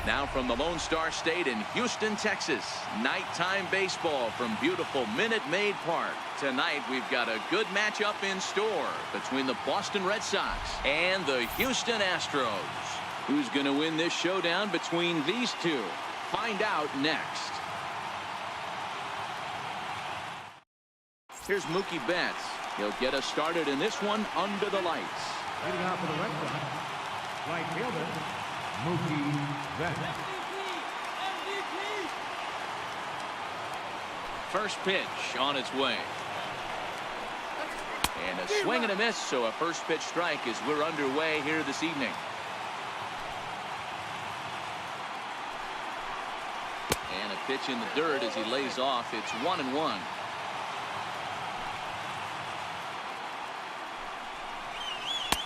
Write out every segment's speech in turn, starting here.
Now from the Lone Star State in Houston, Texas, nighttime baseball from beautiful Minute Maid Park. Tonight we've got a good matchup in store between the Boston Red Sox and the Houston Astros. Who's going to win this showdown between these two? Find out next. Here's Mookie Betts. He'll get us started in this one under the lights. Leading out for the Red Sox, right fielder, Mookie Betts. First pitch on its way. And a swing and a miss, so a first pitch strike as we're underway here this evening. And a pitch in the dirt as he lays off. It's 1-1.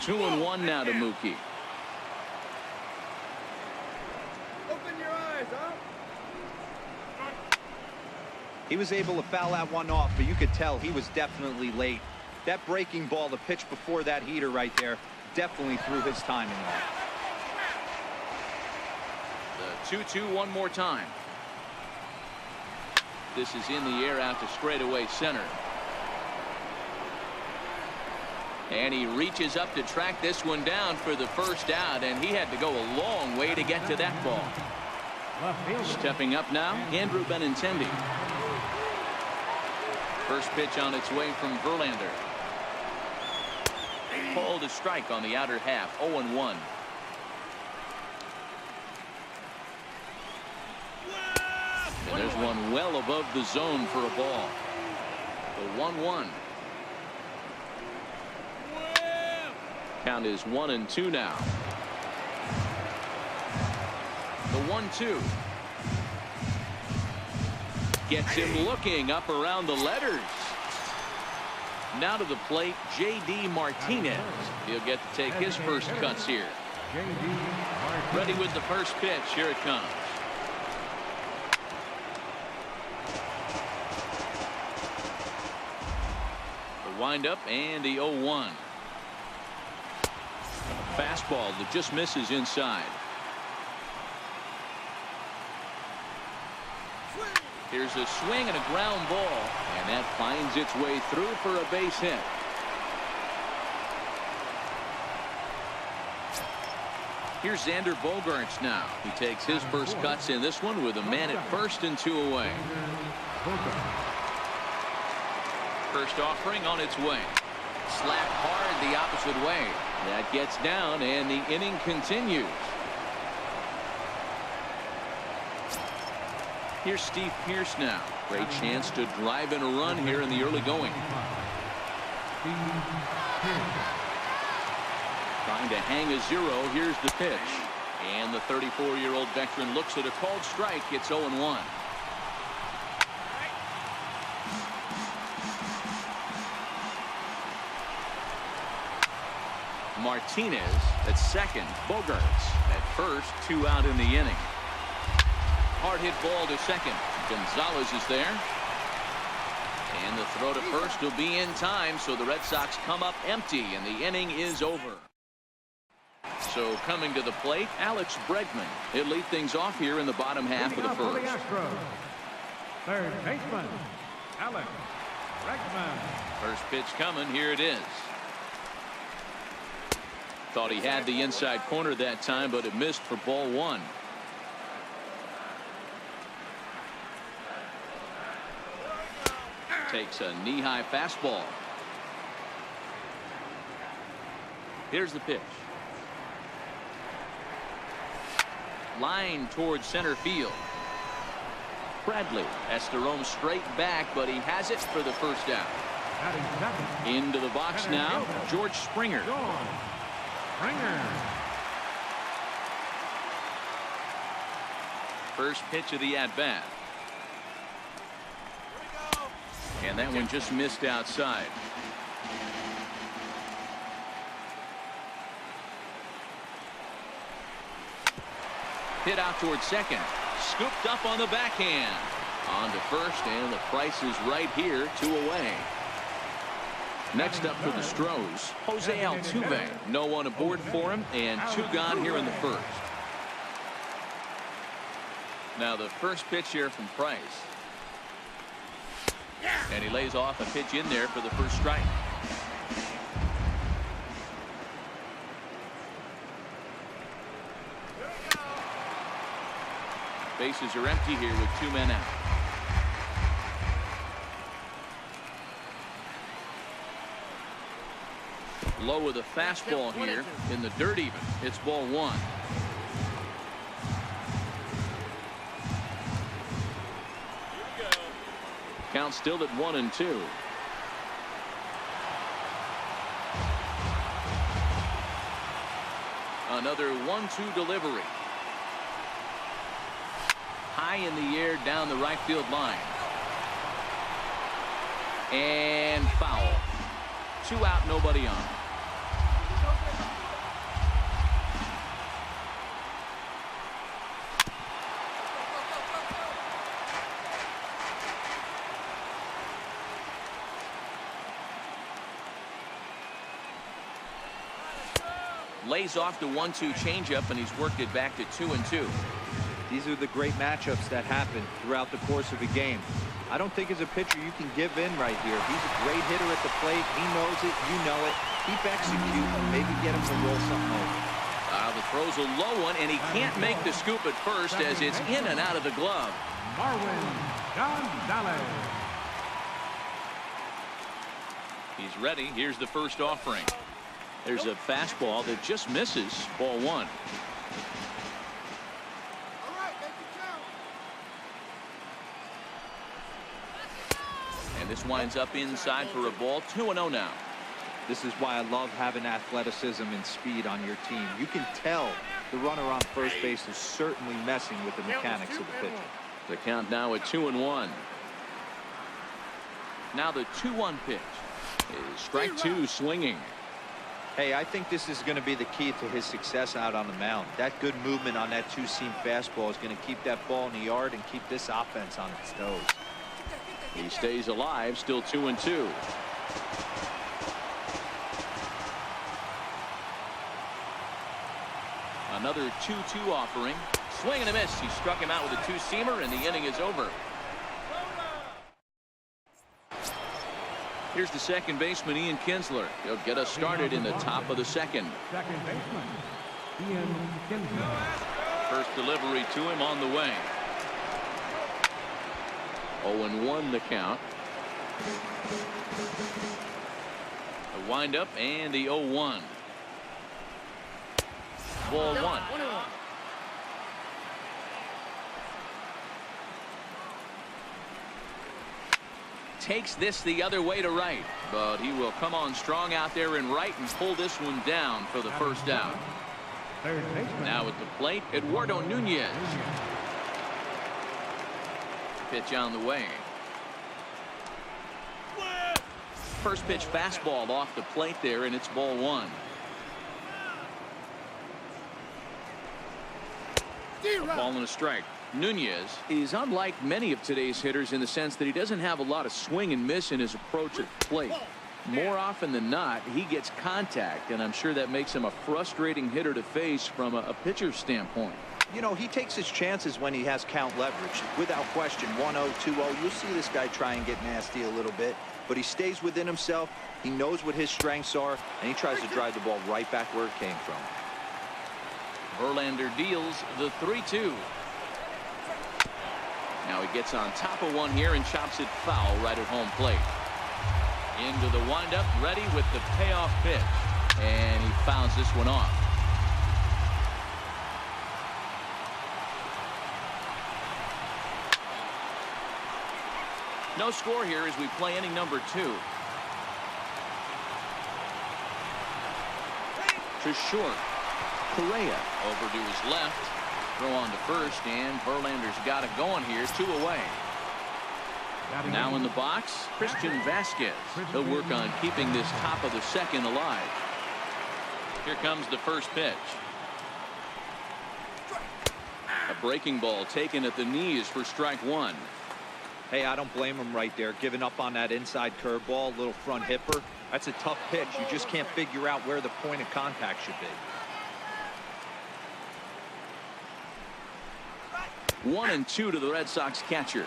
Two and one now to Mookie. Open your eyes, huh? He was able to foul that one off, but you could tell he was definitely late. That breaking ball, the pitch before that heater right there, definitely threw his timing off. The 2-2 one more time. This is in the air out to straightaway center. And he reaches up to track this one down for the first out, and he had to go a long way to get to that ball. Stepping up now, Andrew Benintendi. First pitch on its way from Verlander. Called a strike on the outer half, 0-1. And there's one well above the zone for a ball. The 1-1. Count is 1-2 now. The 1-2. Gets him looking up around the letters. Now to the plate, J.D. Martinez. He'll get to take his first cuts here. Ready with the first pitch. Here it comes. The windup and the 0-1. Fastball that just misses inside. Here's a swing and a ground ball, and that finds its way through for a base hit. Here's Xander Bogaerts now. He takes his first cuts in this one with a man at first and 2 away. First offering on its way. Slapped hard the opposite way. That gets down, and the inning continues. Here's Steve Pearce now. Great chance to drive in a run here in the early going. Trying to hang a 0. Here's the pitch. And the 34-year-old veteran looks at a called strike. It's 0-1. Martinez at second. Bogaerts at first. 2 out in the inning. Hard hit ball to second. Gonzalez is there. And the throw to first will be in time, so the Red Sox come up empty, and the inning is over. So coming to the plate, Alex Bregman. He'll lead things off here in the bottom half of the first. Third baseman, Alex Bregman. First pitch coming. Here it is. Thought he had the inside corner that time, but it missed for ball 1. Takes a knee-high fastball. Here's the pitch. Line towards center field. Bradley has to roam straight back, but he has it for the first out. Into the box now, George Springer. First pitch of the at-bat. And that one just missed outside. Hit out towards second. Scooped up on the backhand. On to first, and the price is right here, 2 away. Next up for the Stros, Jose Altuve. No one aboard for him, and 2 gone here in the first. Now the first pitch here from Price. And he lays off a pitch in there for the first strike. Bases are empty here with 2 men out. Low with a fastball here in the dirt even. It's ball 1. Count still at 1-2. Another 1-2 delivery. High in the air down the right field line. And foul. 2 out, nobody on. Lays off the 1-2 changeup, and he's worked it back to 2-2. These are the great matchups that happen throughout the course of a game. I don't think as a pitcher you can give in right here. He's a great hitter at the plate. He knows it. You know it. Keep executing and maybe get him to roll something over. The throw's a low one, and he can't make the scoop at first as it's in and out of the glove. He's ready. Here's the first offering. There's a fastball that just misses. Ball 1. And this winds up inside for a ball. 2-0 now. This is why I love having athleticism and speed on your team. You can tell the runner on first base is certainly messing with the mechanics of the pitcher. The count now at 2-1. Now the 2-1 pitch is strike 2 swinging. Hey, I think this is going to be the key to his success out on the mound. That good movement on that 2-seam fastball is going to keep that ball in the yard and keep this offense on its toes. He stays alive, still 2-2. Another 2-2 offering. Swing and a miss. He struck him out with a 2-seamer, and the inning is over. Here's the second baseman, Ian Kinsler. He'll get us started in the top of the second. Second baseman, Ian Kinsler. First delivery to him on the way. 0-1 the count. The windup and the 0-1. Ball 1. Takes this the other way to right, but he will come on strong out there in right and pull this one down for the first out. Now at the plate, Eduardo Nunez. Pitch on the way. First pitch fastball off the plate there, and it's ball 1. A ball and a strike. Nunez is unlike many of today's hitters in the sense that he doesn't have a lot of swing and miss in his approach at the plate. More often than not, he gets contact, and I'm sure that makes him a frustrating hitter to face from a pitcher's standpoint. You know, he takes his chances when he has count leverage. Without question, 1-0, 2-0, you'll see this guy try and get nasty a little bit, but he stays within himself. He knows what his strengths are, and he tries to drive the ball right back where it came from. Verlander deals the 3-2. Now he gets on top of one here and chops it foul right at home plate. Into the windup, ready with the payoff pitch, and he fouls this one off. No score here as we play inning number 2. To short. Correa over to his left. Throw on to first, and Verlander's got it going here. 2 away. Now in the box, Christian Vasquez. He'll work on keeping this top of the second alive. Here comes the first pitch. A breaking ball taken at the knees for strike 1. Hey, I don't blame him right there. Giving up on that inside curveball, little front hipper. That's a tough pitch. You just can't figure out where the point of contact should be. 1-2 to the Red Sox catcher.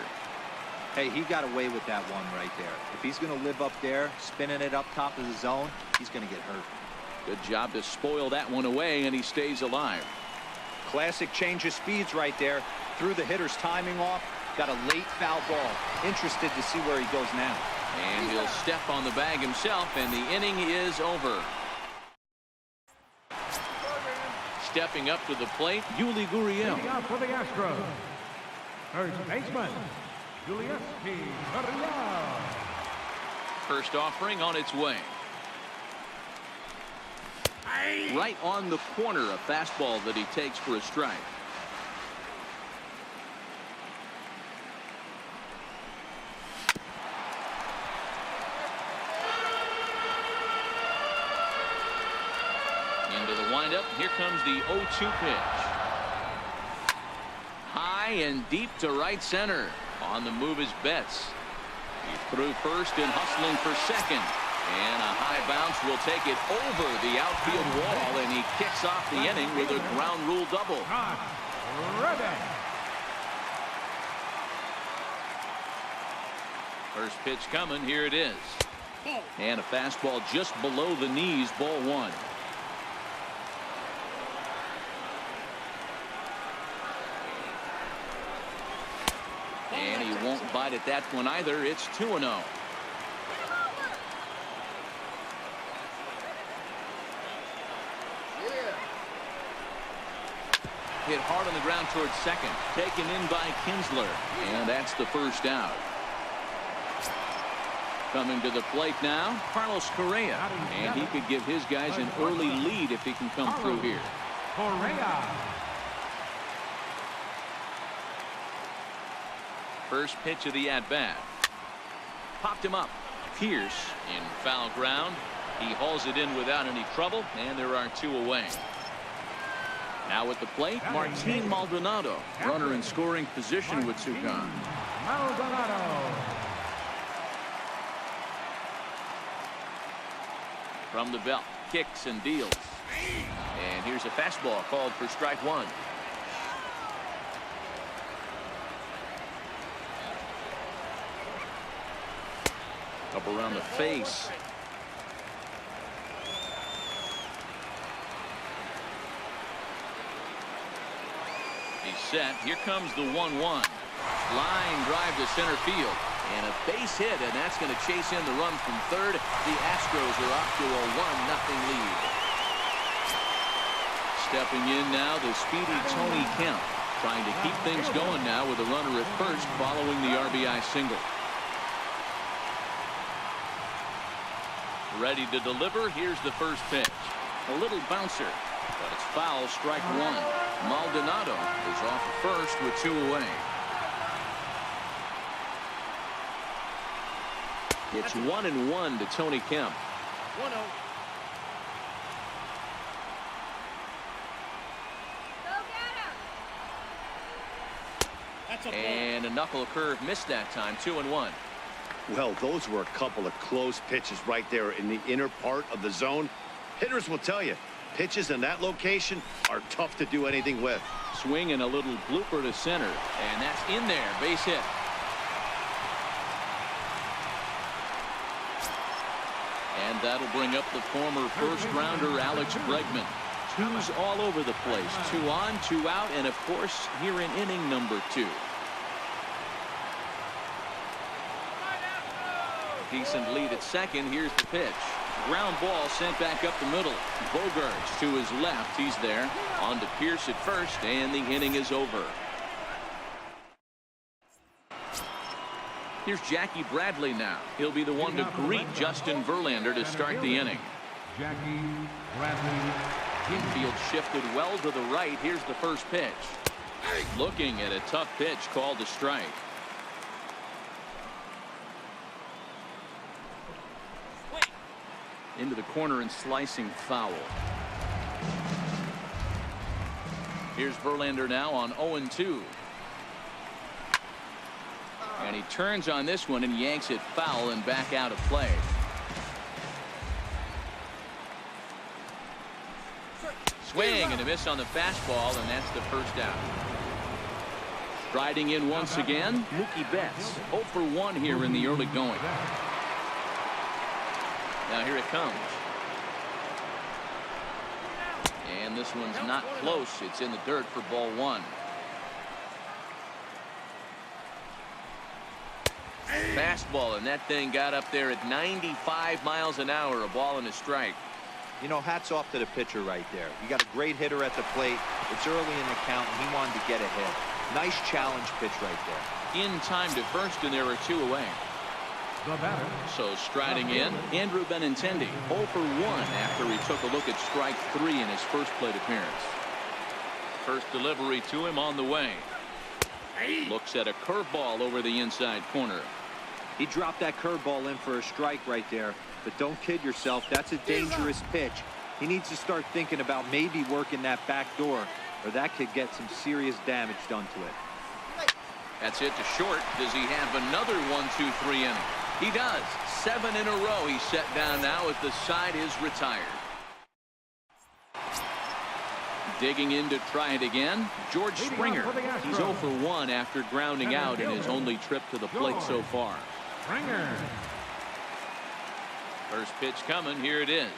Hey, he got away with that one right there. If he's going to live up there, spinning it up top of the zone, he's going to get hurt. Good job to spoil that one away, and he stays alive. Classic change of speeds right there. Threw the hitter's timing off. Got a late foul ball. Interested to see where he goes now. And he'll step on the bag himself, and the inning is over. Stepping up to the plate, Yuli Gurriel. Leading out for the Astros, first baseman, Gurriel. First offering on its way. Right on the corner, a fastball that he takes for a strike. Into the windup. Here comes the 0-2 pitch. High and deep to right center. On the move is Betts. He threw first and hustling for second. And a high bounce will take it over the outfield wall, and he kicks off the inning with a ground rule double. First pitch coming. Here it is. And a fastball just below the knees, ball one. And he won't bite at that one either. It's 2-0. Hit hard on the ground towards second. Taken in by Kinsler. And that's the first out. Coming to the plate now, Carlos Correa. And he could give his guys an early lead if he can come through here. Correa. First pitch of the at-bat. Popped him up. Pierce in foul ground. He hauls it in without any trouble, and there are two away. Now at the plate, Martin Maldonado, runner in scoring position with two gone. Maldonado. From the belt, kicks and deals. And here's a fastball called for strike one. Up around the face. He's set. Here comes the 1-1. Line drive to center field. And a base hit, and that's going to chase in the run from third. The Astros are off to a 1-0 lead. Stepping in now, the speedy Tony Kemp. Trying to keep things going now with a runner at first following the RBI single. Ready to deliver. Here's the first pitch. A little bouncer, but it's foul, strike one. Maldonado is off first with two away. It's 1-1 to Tony Kemp. 1-0. And a knuckle curve missed that time. 2-1. Well, those were a couple of close pitches right there in the inner part of the zone. Hitters will tell you, pitches in that location are tough to do anything with. Swing and a little blooper to center, and that's in there. Base hit. And that'll bring up the former first-rounder Alex Bregman. Twos all over the place. 2 on, 2 out, and of course, here in inning number 2. Decent lead at second. Here's the pitch. Ground ball sent back up the middle. Bogarts to his left. He's there. On to Pierce at first, and the inning is over. Here's Jackie Bradley now. He'll be the one to greet Justin Verlander to start the inning. Jackie Bradley. Infield shifted well to the right. Here's the first pitch. Looking at a tough pitch called a strike. Into the corner and slicing foul. Here's Verlander now on 0-2. And he turns on this one and yanks it foul and back out of play. Swing and a miss on the fastball, and that's the first out. Striding in once again, Mookie Betts. 0 for 1 here in the early going. Now here it comes. And this one's not close. It's in the dirt for ball 1. Fastball, and that thing got up there at 95 miles an hour, a ball and a strike. You know, hats off to the pitcher right there. You got a great hitter at the plate. It's early in the count, and he wanted to get ahead. Nice challenge pitch right there. In time to first, and there are 2 away. The batter. So striding in, Andrew Benintendi, 0 for 1 after he took a look at strike 3 in his first plate appearance. First delivery to him on the way. Looks at a curveball over the inside corner. He dropped that curveball in for a strike right there. But don't kid yourself, that's a dangerous pitch. He needs to start thinking about maybe working that back door, or that could get some serious damage done to it. That's it to short. Does he have another 1-2-3 inning? He does. 7 in a row he's set down now as the side is retired. Digging in to try it again, George Springer. He's 0 for 1 after grounding out in his only trip to the plate so far. Springer. First pitch coming. Here it is.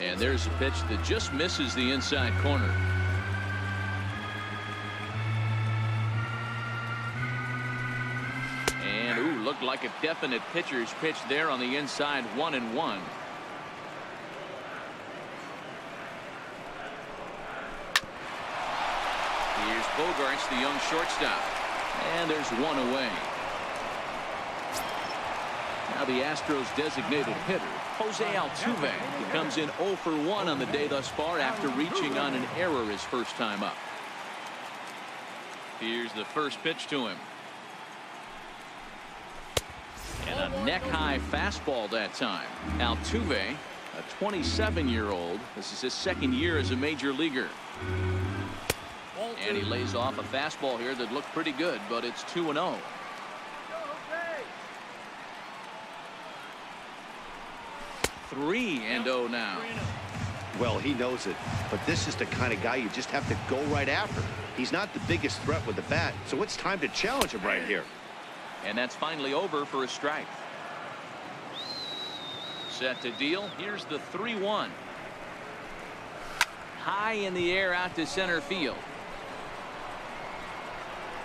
And there's a pitch that just misses the inside corner. And ooh, looked like a definite pitcher's pitch there on the inside. 1-1. Here's Bogarts, the young shortstop. And there's 1 away. Now the Astros designated hitter, Jose Altuve. He comes in 0 for 1 on the day thus far after reaching on an error his first time up. Here's the first pitch to him. And a neck-high fastball that time. Altuve, a 27-year-old. This is his second year as a major leaguer. And he lays off a fastball here that looked pretty good, but it's 2-0. 3-0 now. Well, he knows it, but this is the kind of guy you just have to go right after. He's not the biggest threat with the bat, so it's time to challenge him right here. And that's finally over for a strike. Set to deal. Here's the 3-1. High in the air out to center field.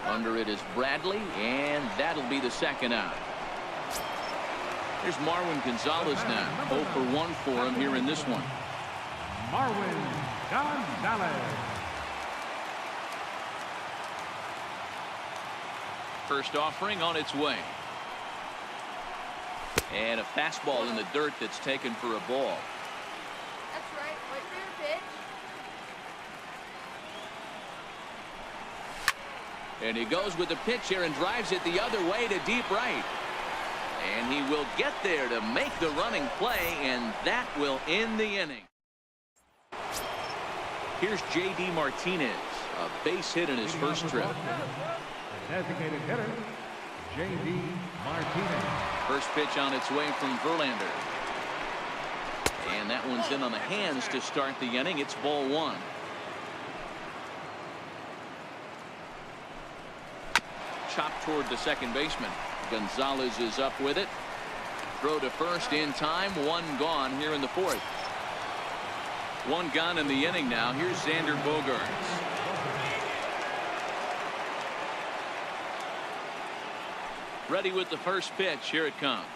Under it is Bradley, and that'll be the second out. Here's Marwin Gonzalez now. 0 for 1 for him here in this one. Marwin Gonzalez. First offering on its way. And a fastball in the dirt that's taken for a ball. That's right. Wait for your pitch. And he goes with the pitch here and drives it the other way to deep right. And he will get there to make the running play, and that will end the inning. Here's J.D. Martinez, a base hit in his first trip. The designated hitter, J.D. Martinez. First pitch on its way from Verlander. And that one's in on the hands to start the inning. It's ball 1. Chopped toward the second baseman. Gonzalez is up with it. Throw to first in time. 1 gone here in the 4th. 1 gone in the inning now. Here's Xander Bogaerts. Ready with the first pitch. Here it comes.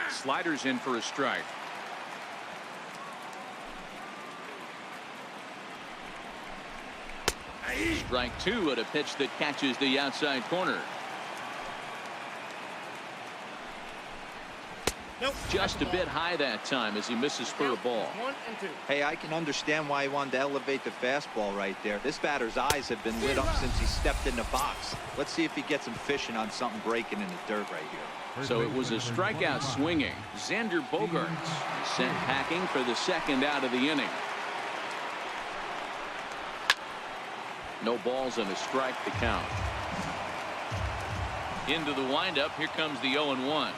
Sliders in for a strike. Strike 2 at a pitch that catches the outside corner. Just a bit high that time as he misses for a ball. 1 and 2. Hey, I can understand why he wanted to elevate the fastball right there. This batter's eyes have been lit up since he stepped in the box. Let's see if he gets him fishing on something breaking in the dirt right here. So it was a strikeout swinging. Xander Bogaerts sent packing for the second out of the inning. No balls and a strike to count. Into the windup. Here comes the 0-1.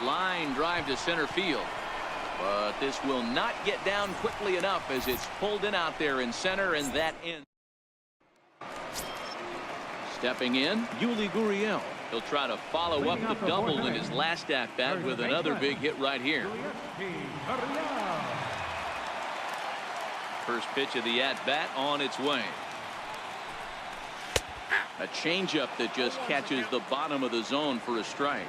Line drive to center field. But this will not get down quickly enough as it's pulled in out there in center, and that ends. Stepping in, Yuli Gurriel. He'll try to follow up the double in his last at-bat with another big hit right here. First pitch of the at-bat on its way. A changeup that just catches the bottom of the zone for a strike.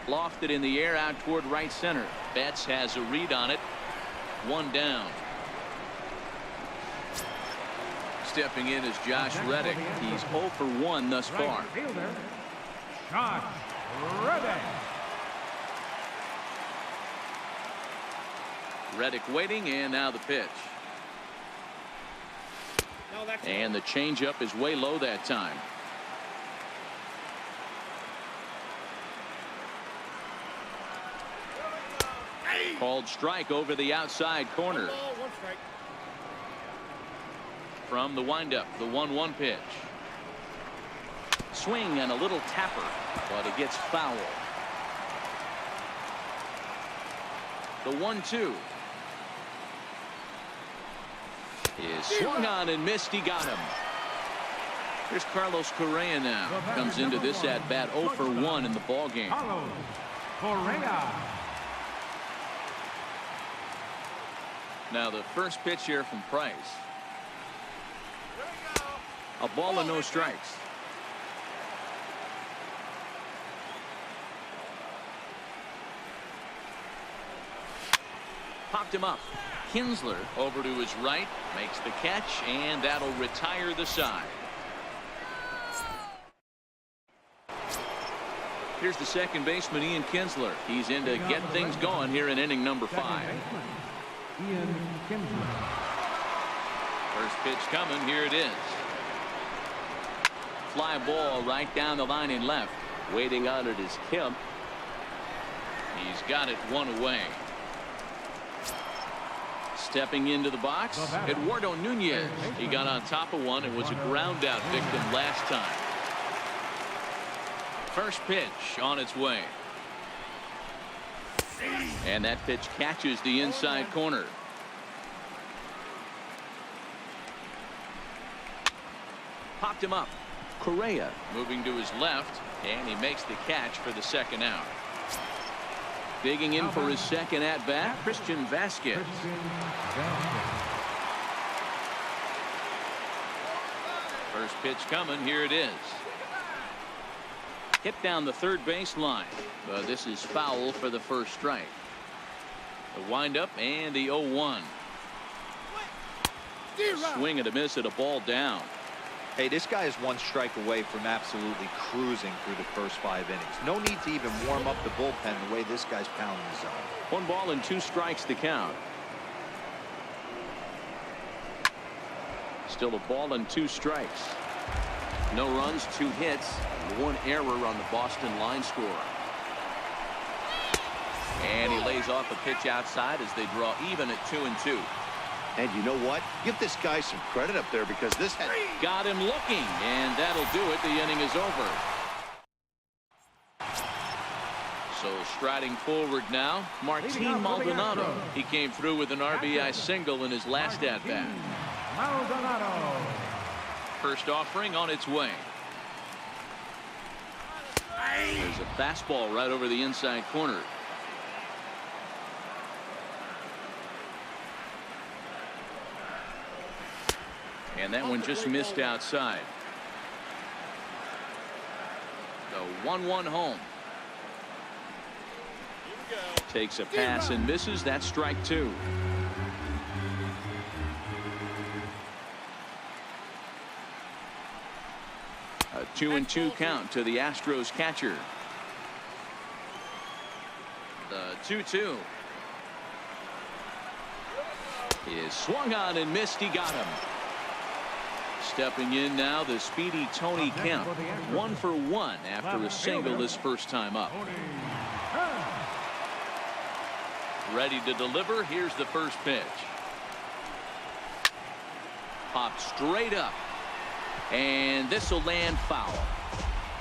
Lofted in the air out toward right center. Betts has a read on it. One down. Stepping in is Josh Reddick. He's 0 for 1 thus far. Josh Reddick. Reddick waiting, and now the pitch. And the changeup is way low that time. Called strike over the outside corner. From the windup, the 1-1 pitch. Swing and a little tapper, but it gets foul. The 1-2 is swung on and missed. He got him. Here's Carlos Correa now. Comes into this at bat 0 for 1 in the ball game. Carlos Correa. Now the first pitch here from Price. A ball and no strikes. Popped him up. Kinsler over to his right, makes the catch, and that'll retire the side. Here's the second baseman, Ian Kinsler. He's in to get things going here in inning number 5. Ian Kinsler. First pitch coming. Here it is. Fly ball right down the line in left. Waiting on it is Kemp. He's got it one away. Stepping into the box, Eduardo Nunez. He got on top of one and was a ground out victim last time. First pitch on its way. And that pitch catches the inside corner. Popped him up. Correa moving to his left, and he makes the catch for the second out. Digging in for his second at bat, Christian Vasquez. First pitch coming. Here it is. Hit down the third base line, but this is foul for the first strike. The windup and the 0-1. Swing and a miss at a ball down. Hey, this guy is one strike away from absolutely cruising through the first 5 innings. No need to even warm up the bullpen the way this guy's pounding the zone. 1 ball and 2 strikes to count. Still a ball and 2 strikes. No runs, 2 hits, 1 error on the Boston line score. And he lays off a pitch outside as they draw even at 2-2. And you know what? Give this guy some credit up there because this had got him looking, and that'll do it. The inning is over. So striding forward now, Martin Maldonado. He came through with an RBI single in his last at bat. Maldonado. First offering on its way. There's a fastball right over the inside corner. And that one just missed outside. The 1-1 home. Takes a pass and misses. That's strike 2. A 2-2 count to the Astros catcher. The 2-2 is swung on and missed. He got him. Stepping in now, the speedy Tony Kemp. 1 for 1 after a single his first time up. Ready to deliver. Here's the first pitch. Popped straight up. And this will land foul.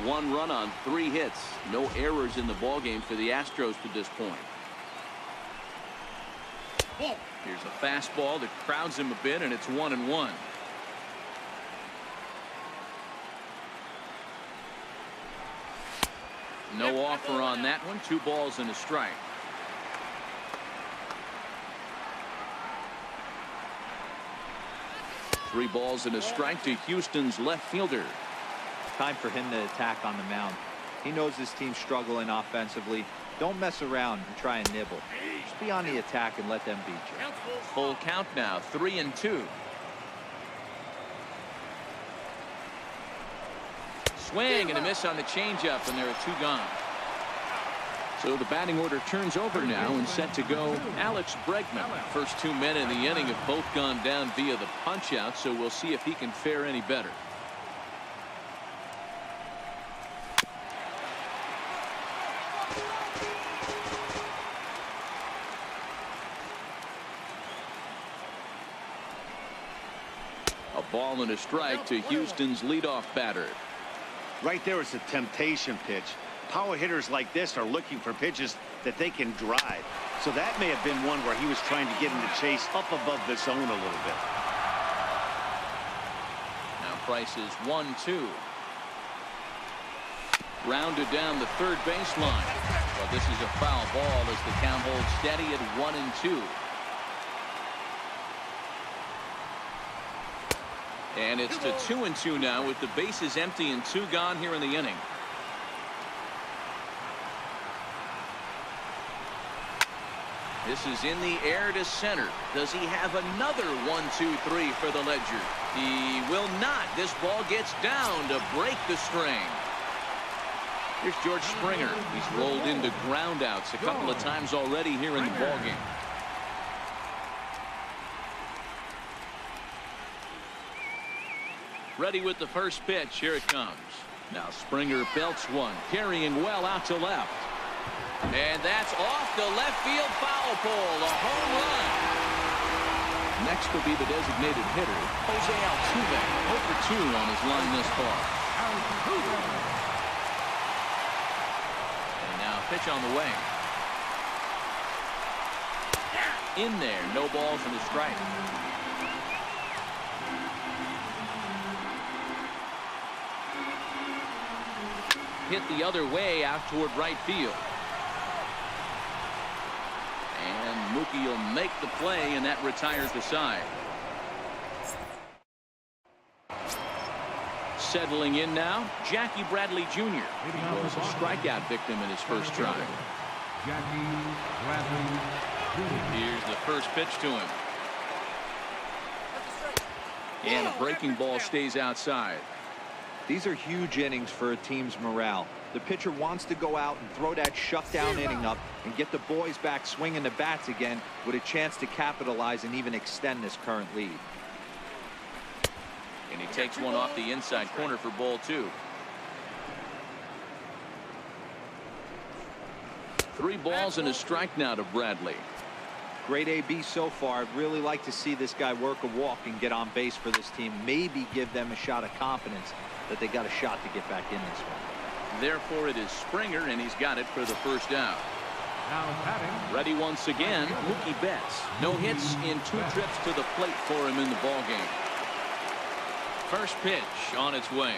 1 run on 3 hits. No errors in the ballgame for the Astros to this point. Here's a fastball that crowds him a bit, and it's 1-1. No offer on that one. 2 balls and a strike. Three balls and a strike to Houston's left fielder. Time for him to attack on the mound. He knows his team's struggling offensively. Don't mess around and try and nibble. Just be on the attack and let them beat you. Full count now, 3-2. Swing and a miss on the changeup, and there are 2 gone. So the batting order turns over now, and set to go Alex Bregman. First 2 men in the inning have both gone down via the punch-out, so we'll see if he can fare any better. A ball and a strike to Houston's leadoff batter. Right there is a temptation pitch. Power hitters like this are looking for pitches that they can drive. So that may have been one where he was trying to get him to chase up above the zone a little bit. Now Price is 1-2. Rounded down the third baseline. But this is a foul ball as the count holds steady at 1-2. And it's to 2-2 now with the bases empty and 2 gone here in the inning. This is in the air to center. Does he have another 1-2-3 for the Ledger? He will not. This ball gets down to break the string. Here's George Springer. He's rolled into groundouts a couple of times already here in the ballgame. Ready with the first pitch. Here it comes. Now Springer belts one, carrying well out to left. And that's off the left field foul pole. A home run. Next will be the designated hitter, Jose Altuve. 0 for 2 on his line this far. And now pitch on the way. In there. No balls and a strike. Hit the other way out toward right field. And Mookie will make the play, and that retires the side. Settling in now, Jackie Bradley Jr. He was a strikeout victim in his first try. Jackie Bradley Jr. Here's the first pitch to him. And a breaking ball stays outside. These are huge innings for a team's morale. The pitcher wants to go out and throw that shutdown inning up and get the boys back swinging the bats again with a chance to capitalize and even extend this current lead. And he takes one off the inside corner for ball 2. 3 balls and a strike now to Bradley. Great AB so far. I'd really like to see this guy work a walk and get on base for this team. Maybe give them a shot of confidence that they got a shot to get back in this one. Therefore, it is Springer, and he's got it for the first out. Now batting. Ready once again, Mookie Betts. No hits in 2 trips to the plate for him in the ballgame. First pitch on its way.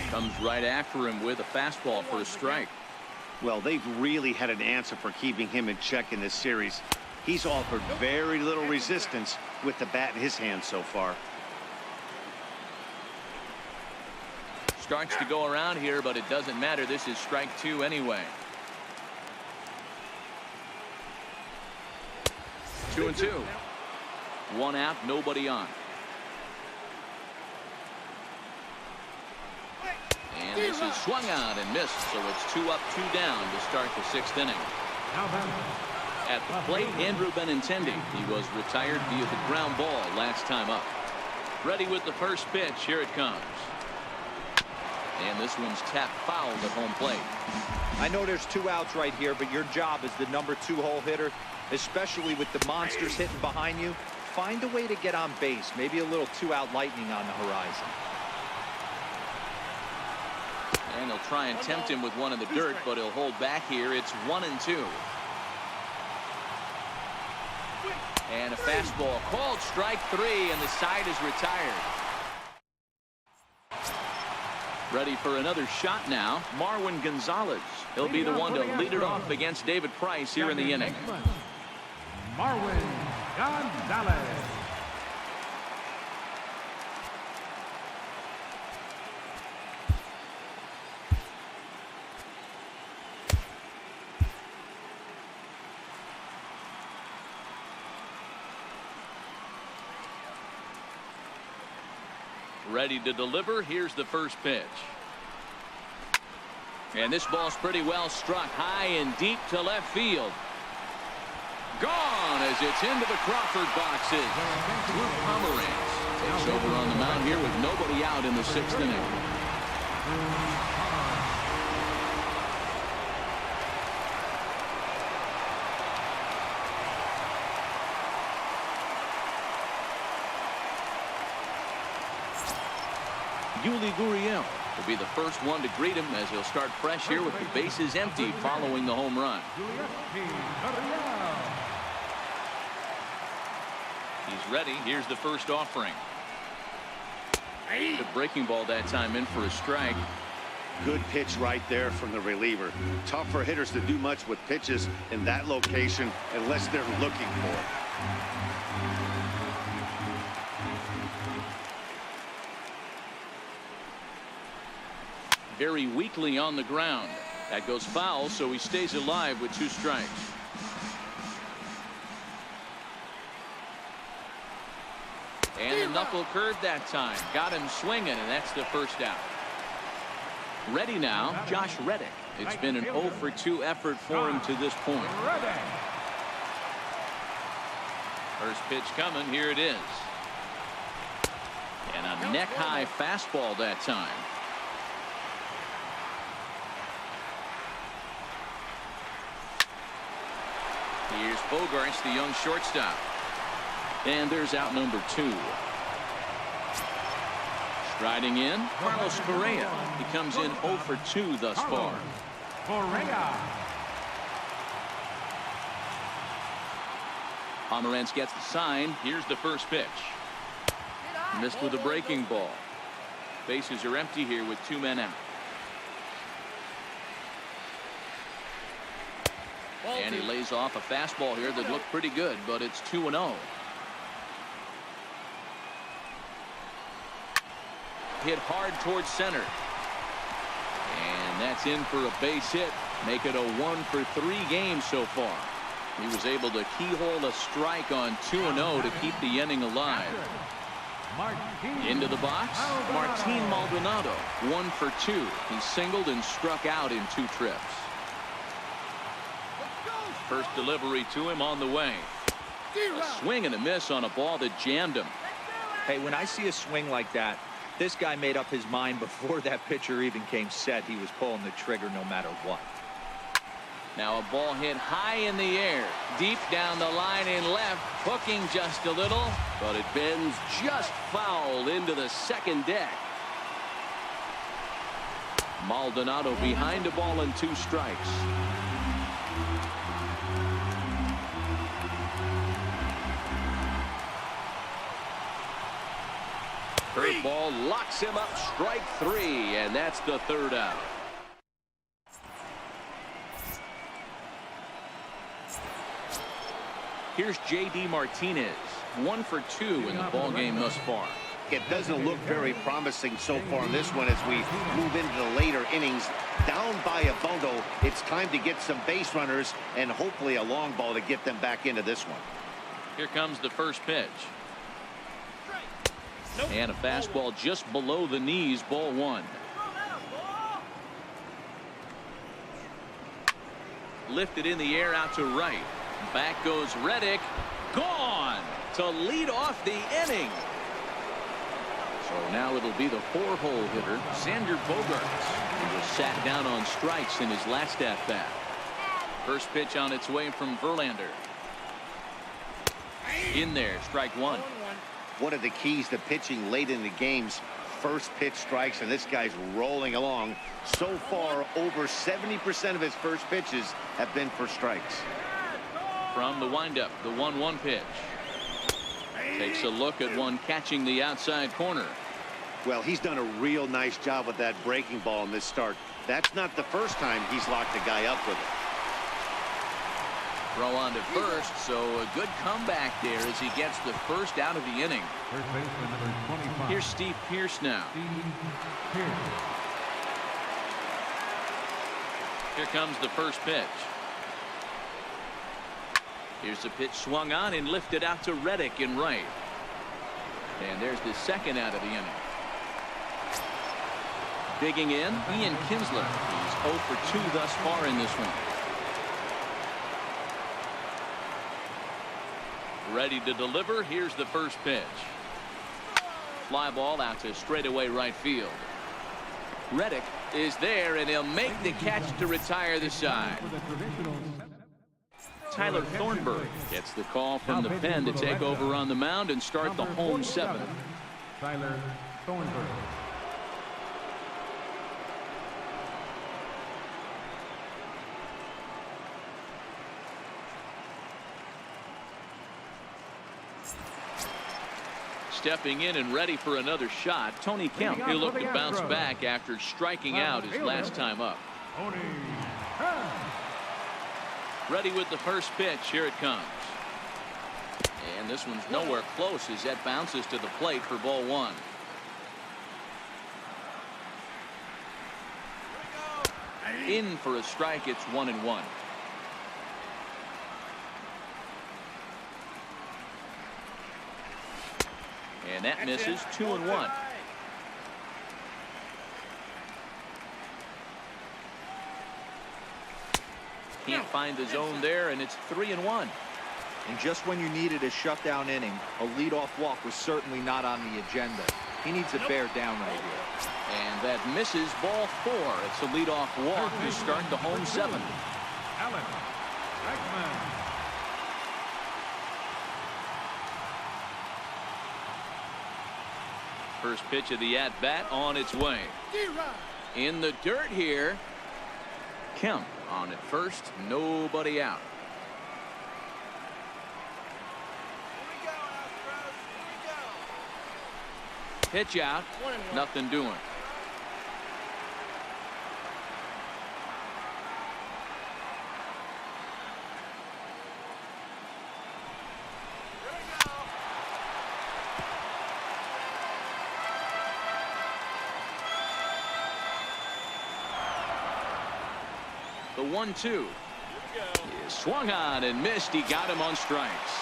Comes right after him with a fastball for a strike. Well, they've really had an answer for keeping him in check in this series. He's offered very little resistance with the bat in his hand so far. Starts to go around here, but it doesn't matter. This is strike 2 anyway. 2-2. 1 out, nobody on. And this is swung out and missed, so it's 2 up, 2 down to start the 6th inning. Now batting. At the plate, Andrew Benintendi. He was retired via the ground ball last time up. Ready with the first pitch. Here it comes. And this one's tapped foul at home plate. I know there's 2 outs right here, but your job as the number 2 hole hitter, especially with the monsters hitting behind you, find a way to get on base. Maybe a little 2-out lightning on the horizon. And they'll try and tempt him with one in the dirt, but he'll hold back here. It's 1-2. And a fastball called strike 3, and the side is retired. Ready for another shot now, Marwin Gonzalez. He'll be the one to lead it off against David Price here in the inning. Marwin Gonzalez. Ready to deliver. Here's the first pitch. And this ball's pretty well struck high and deep to left field. Gone as it's into the Crawford boxes. Drew Pomeranz takes over on the mound here with nobody out in the 6th inning. Yuli Gurriel will be the first one to greet him as he'll start fresh here with the bases empty following the home run. He's ready. Here's the first offering. The breaking ball that time in for a strike. Good pitch right there from the reliever. Tough for hitters to do much with pitches in that location unless they're looking for it. Very weakly on the ground. That goes foul, so he stays alive with 2 strikes. And a knuckle curve that time. Got him swinging, and that's the first out. Ready now, Josh Reddick. It's been an 0 for 2 effort for him to this point. First pitch coming. Here it is. And a neck-high fastball that time. Here's Bogarts, the young shortstop. And there's out number 2. Striding in, Carlos Correa. He comes in 0 for 2 thus far. Correa. Pomeranz gets the sign. Here's the first pitch. Missed with a breaking ball. Bases are empty here with 2 men out. And he lays off a fastball here that looked pretty good, but it's 2-0. Hit hard towards center. And that's in for a base hit. Make it a 1 for 3 game so far. He was able to keyhole a strike on 2-0 to keep the inning alive. Into the box, Martin Maldonado, 1 for 2. He singled and struck out in 2 trips. First delivery to him on the way. A swing and a miss on a ball that jammed him. Hey, when I see a swing like that, this guy made up his mind before that pitcher even came set. He was pulling the trigger no matter what. Now a ball hit high in the air, deep down the line in left, hooking just a little, but it bends just foul into the second deck. Maldonado behind the ball and 2 strikes. Curveball locks him up, strike 3, and that's the 3rd out. Here's J.D. Martinez, 1 for 2 in the ballgame thus far. It doesn't look very promising so far in this one as we move into the later innings. Down by a bundle, it's time to get some base runners and hopefully a long ball to get them back into this one. Here comes the first pitch. And a fastball just below the knees, ball 1. Lifted in the air out to right. Back goes Reddick. Gone to lead off the inning. So now it'll be the 4-hole hitter, Xander Bogaerts, who was sat down on strikes in his last at-bat. First pitch on its way from Verlander. In there, strike 1. One of the keys to pitching late in the games, first pitch strikes, and this guy's rolling along. So far, over 70% of his first pitches have been for strikes. From the windup, the 1-1 pitch. Takes a look at one catching the outside corner. Well, he's done a real nice job with that breaking ball in this start. That's not the first time he's locked a guy up with it. Throw on to first, so a good comeback there as he gets the first out of the inning. First baseman number 25. Here's Steve Pearce now. Steve Pearce. Here comes the first pitch. Here's the pitch swung on and lifted out to Reddick in right. And there's the second out of the inning. Digging in, Ian Kinsler. He's 0 for 2 thus far in this one. Ready to deliver. Here's the first pitch. Fly ball out to straightaway right field. Reddick is there, and he'll make the catch to retire the side. Tyler Thornburg gets the call from the pen to take over on the mound and start the home 7th. Tyler Thornburg. Stepping in and ready for another shot, Tony Kemp. He'll look to bounce back after striking out his last time up. Ready with the first pitch. Here it comes. And this one's nowhere close as that bounces to the plate for ball 1. In for a strike. It's 1-1. And that misses. 2-1. Can't find the zone there, and it's 3-1. And just when you needed a shutdown inning, a leadoff walk was certainly not on the agenda. He needs to bear down right here. And that misses. Ball 4. It's a leadoff walk to start the home 7th. Alan Reichman. First pitch of the at-bat on its way. In the dirt here. Kemp on at first. Nobody out. Pitch out. Nothing doing. The 1-2 is swung on and missed. He got him on strikes.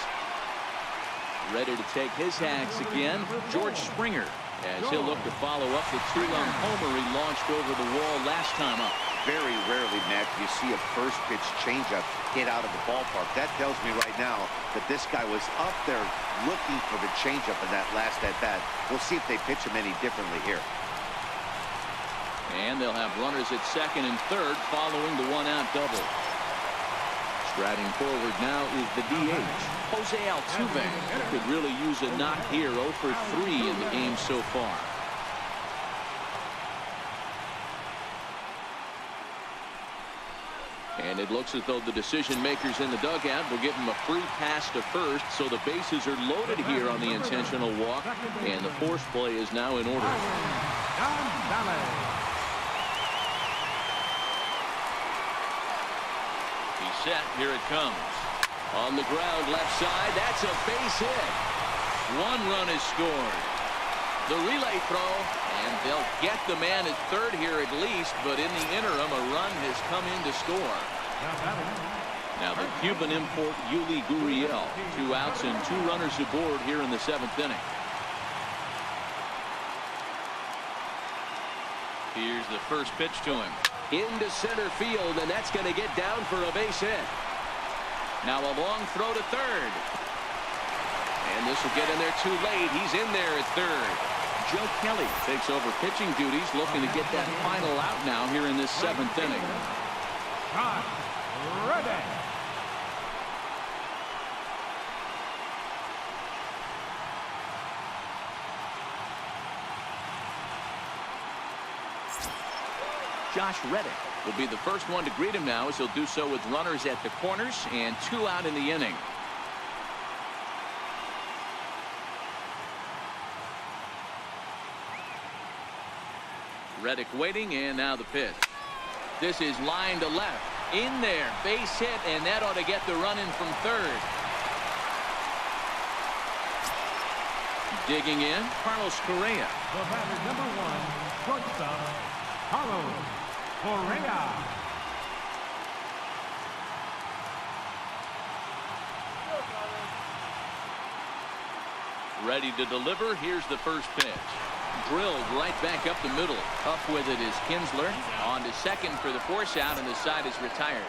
Ready to take his hacks again, George Springer, as he'll look to follow up the 2-run homer he launched over the wall last time up. Very rarely, Matt, you see a first pitch changeup hit out of the ballpark. That tells me right now that this guy was up there looking for the changeup in that last at-bat. We'll see if they pitch him any differently here. And they'll have runners at second and third following the 1-out double. Striding forward now is the DH, Jose Altuve. Could really use a knock here. 0 for 3 in the game so far. And it looks as though the decision makers in the dugout will give him a free pass to first, so the bases are loaded here on the intentional walk, and the force play is now in order. Set. Here it comes. On the ground, left side. That's a base hit. 1 run is scored. The relay throw, and they'll get the man at third here at least, but in the interim, a run has come in to score. Now the Cuban import, Yuli Gurriel. 2 outs and 2 runners aboard here in the 7th inning. Here's the first pitch to him. Into center field, and that's going to get down for a base hit. Now a long throw to third. And this will get in there too late. He's in there at third. Joe Kelly takes over pitching duties, looking to get that final out now here in this 7th inning. Ready. Josh Reddick will be the first one to greet him now, as he'll do so with runners at the corners and 2 out in the inning. Reddick waiting, and now the pitch. This is line to left. In there, base hit, and that ought to get the run in from third. Digging in, Carlos Correa. The batter, number 1, shortstop, Carlos Correa. Ready to deliver. Here's the first pitch. Drilled right back up the middle. Up with it is Kinsler. On to second for the force out, and the side is retired.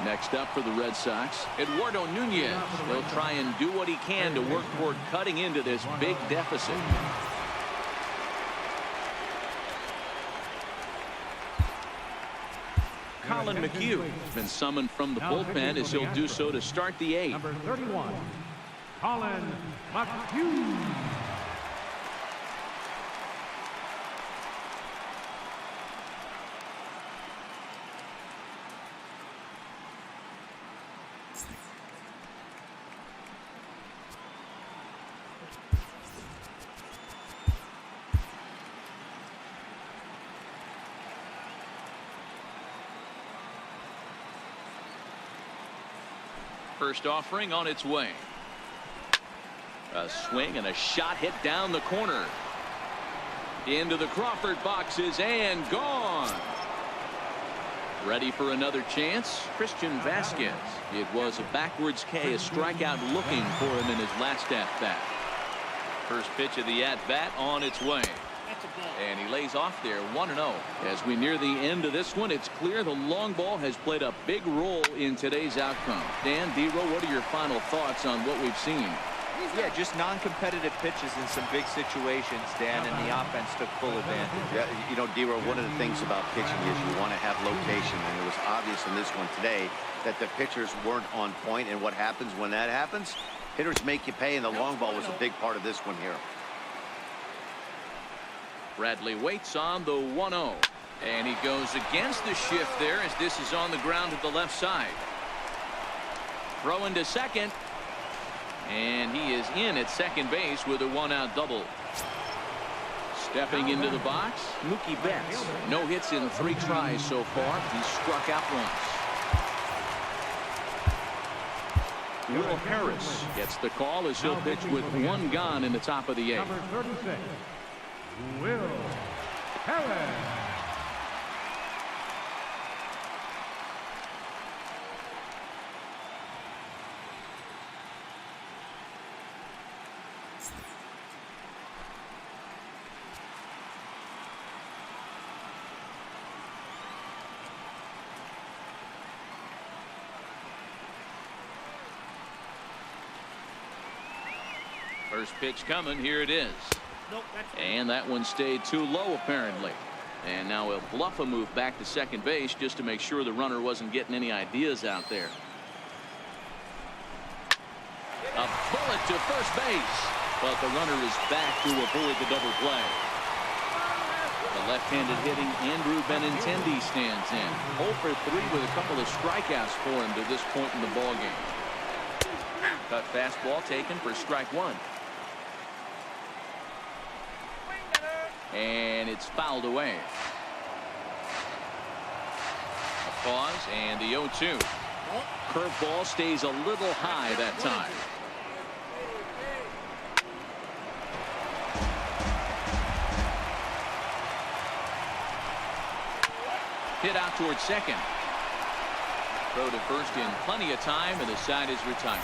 Next up for the Red Sox, Eduardo Nunez. He'll try and do what he can to work toward cutting into this big deficit. Colin McHugh has been summoned from the bullpen, as he'll do so to start the 8th. Number 31, Colin McHugh. First offering on its way. A swing and a shot hit down the corner. Into the Crawford boxes and gone. Ready for another chance, Christian Vasquez. It was a backwards K, a strikeout looking for him in his last at-bat. First pitch of the at-bat on its way. And he lays off there 1-0. As we near the end of this one, it's clear the long ball has played a big role in today's outcome. Dan, D-Row, what are your final thoughts on what we've seen? Yeah, just non-competitive pitches in some big situations, Dan, and the offense took full advantage. Yeah, you know, D-Row, one of the things about pitching is you want to have location, and it was obvious in this one today that the pitchers weren't on point, and what happens when that happens? Hitters make you pay, and the long ball was a big part of this one here. Bradley waits on the 1-0, and he goes against the shift there, as this is on the ground at the left side. Throwing to second, and he is in at second base with a 1-out double. Stepping into the box, Mookie Betts. No hits in 3 tries so far. He's struck out once. Will Harris gets the call, as he'll pitch with 1 gone in the top of the 8th. Number 36, Will Harris. First pitch coming. Here it is. And that one stayed too low, apparently. And now he'll bluff a move back to second base just to make sure the runner wasn't getting any ideas out there. A bullet to first base, but the runner is back to avoid the double play. The left-handed hitting Andrew Benintendi stands in. 0 for 3 with a couple of strikeouts for him to this point in the ballgame. Cut fastball taken for strike 1. And it's fouled away. A pause, and the 0-2. Curveball stays a little high that time. Hit out towards second. Throw to first in plenty of time, and the side is retired.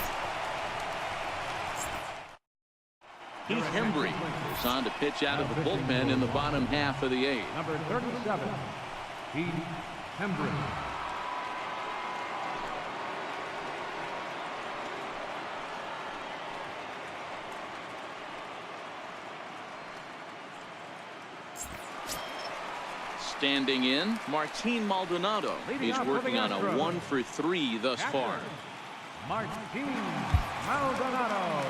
Heath Hembree is on to pitch out of the bullpen in the bottom half of the 8th. Number 37, Heath Hembree. Standing in, Martin Maldonado. He's working on a 1 for 3 thus far. Martin Maldonado.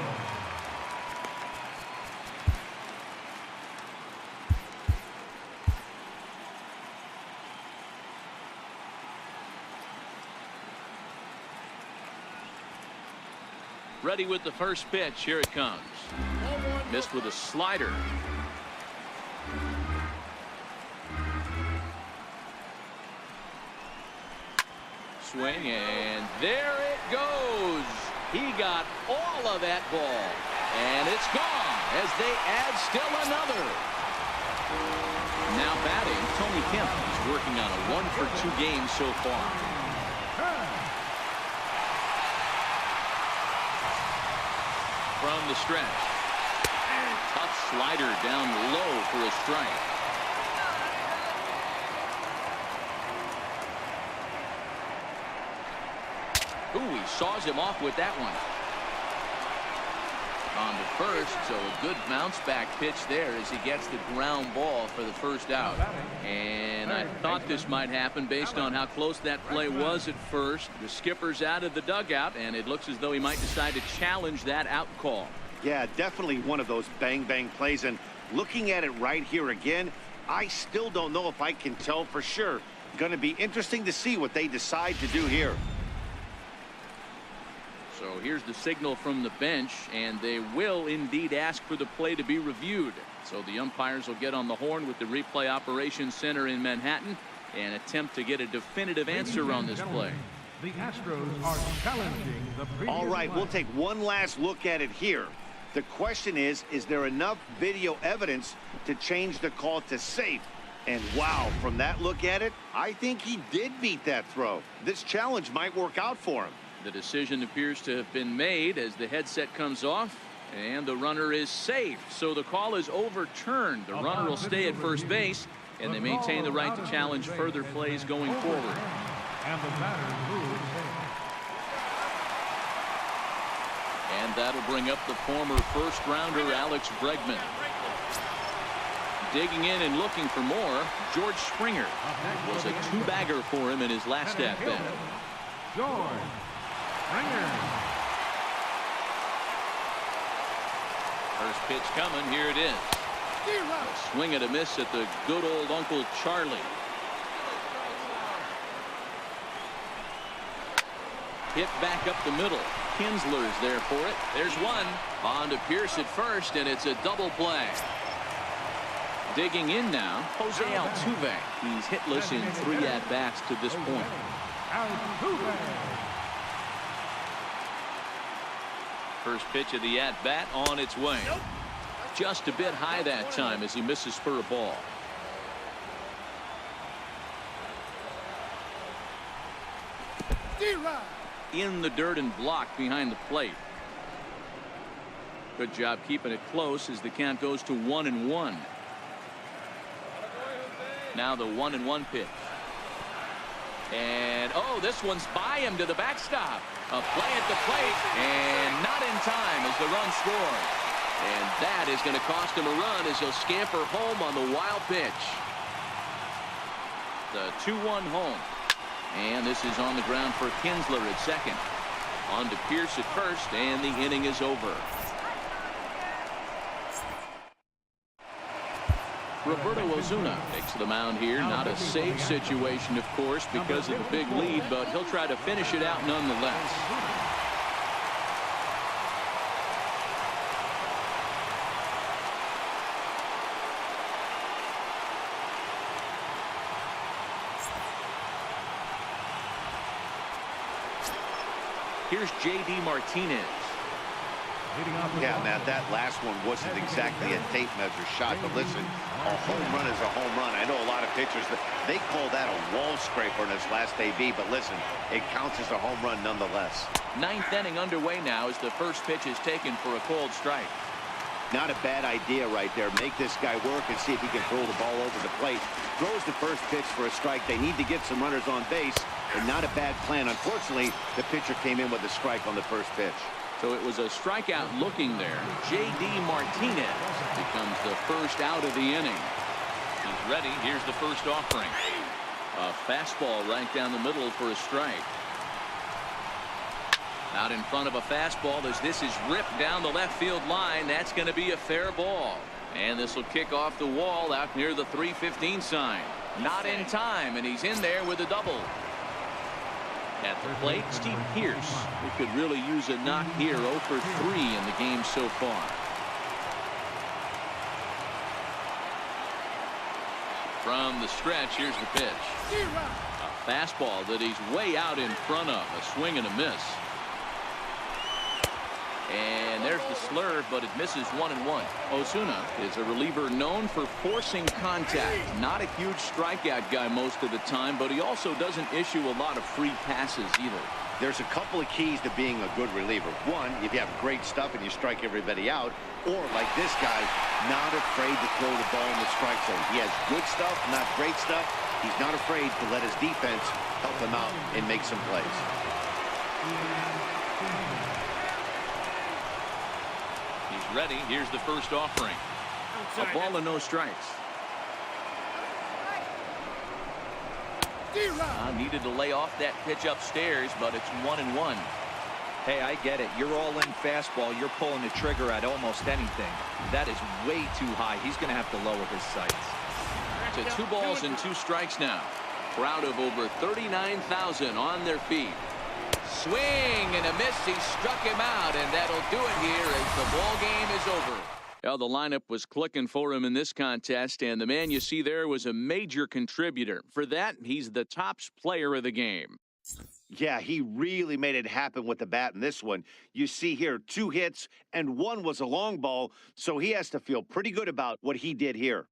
Ready with the first pitch. Here it comes. Missed with a slider. Swing, and there it goes. He got all of that ball, and it's gone as they add still another. Now batting, Tony Kemp is working on a 1-for-2 game so far. From the stretch, tough slider down low for a strike. Ooh, he saws him off with that one. On to first, so a good bounce back pitch there as he gets the ground ball for the first out. And I thought this might happen based on how close that play was at first. The skipper's out of the dugout, and it looks as though he might decide to challenge that out call. Yeah, definitely one of those bang-bang plays. And looking at it right here again, I still don't know if I can tell for sure. Going to be interesting to see what they decide to do here. So here's the signal from the bench, and they will indeed ask for the play to be reviewed. So the umpires will get on the horn with the replay operations center in Manhattan and attempt to get a definitive answer on this play. The Astros are challenging the previous. All right, we'll take one last look at it here. The question is there enough video evidence to change the call to safe? And wow, from that look at it, I think he did beat that throw. This challenge might work out for him. The decision appears to have been made as the headset comes off, and the runner is safe. So the call is overturned. The runner will stay at first base, and they maintain the right to challenge further plays going forward. And the batter moves in. And that'll bring up the former first-rounder Alex Bregman. Digging in and looking for more, George Springer. It was a two-bagger for him in his last at-bat. George Springer. First pitch coming. Here it is. A swing and a miss at the good old Uncle Charlie. Hit back up the middle. Kinsler's there for it. There's one. On to Pierce at first, and it's a double play. Digging in now, Jose Altuve. He's hitless in 3 at-bats to this point. Altuve. First pitch of the at-bat on its way. Just a bit high that time as he misses for a ball. In the dirt and blocked behind the plate. Good job keeping it close as the count goes to 1-1. Now the 1-1 pitch. And oh, this one's by him to the backstop. A play at the plate, and not in time as the run scores. And that is going to cost him a run as he'll scamper home on the wild pitch. The 2-1 home. And this is on the ground for Kinsler at second. On to Pierce at first, and the inning is over. Roberto Ozuna takes the mound here. Not a safe situation, of course, because of the big lead, but he'll try to finish it out nonetheless. Here's J.D. Martinez. Yeah, Matt, that last one wasn't exactly a tape measure shot, but listen, a home run is a home run. I know a lot of pitchers, they call that a wall scraper in his last AB, but listen, it counts as a home run nonetheless. 9th inning underway now as the first pitch is taken for a called strike. Not a bad idea right there. Make this guy work and see if he can throw the ball over the plate. Throws the first pitch for a strike. They need to get some runners on base, and not a bad plan. Unfortunately, the pitcher came in with a strike on the first pitch. So it was a strikeout looking there. J.D. Martinez becomes the first out of the inning. He's ready. Here's the first offering. A fastball right down the middle for a strike. Out in front of a fastball as this is ripped down the left field line. That's going to be a fair ball. And this will kick off the wall out near the 315 sign. Not in time, and he's in there with a double. At the plate, Steve Pierce. We could really use a knock here. 0 for 3 in the game so far. From the stretch, here's the pitch. A fastball that he's way out in front of. A swing and a miss. And there's the slurve, but it misses 1-1. Osuna is a reliever known for forcing contact. Not a huge strikeout guy most of the time, but he also doesn't issue a lot of free passes either. There's a couple of keys to being a good reliever. One, if you have great stuff and you strike everybody out, or like this guy, not afraid to throw the ball in the strike zone. He has good stuff, not great stuff. He's not afraid to let his defense help him out and make some plays. He's ready. Here's the first offering. A ball and no strikes. Needed to lay off that pitch upstairs, but it's 1-1. Hey, I get it. You're all in fastball. You're pulling the trigger at almost anything. That is way too high. He's going to have to lower his sights. To 2 balls and 2 strikes now. Crowd of over 39,000 on their feet. Swing and a miss. He struck him out, and that'll do it here as the ball game is over. Well, the lineup was clicking for him in this contest, and the man you see there was a major contributor. For that, he's the top player of the game. Yeah, he really made it happen with the bat in this one. You see here 2 hits, and 1 was a long ball, so he has to feel pretty good about what he did here.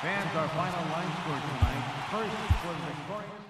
Fans, our final line score tonight. First for the victorious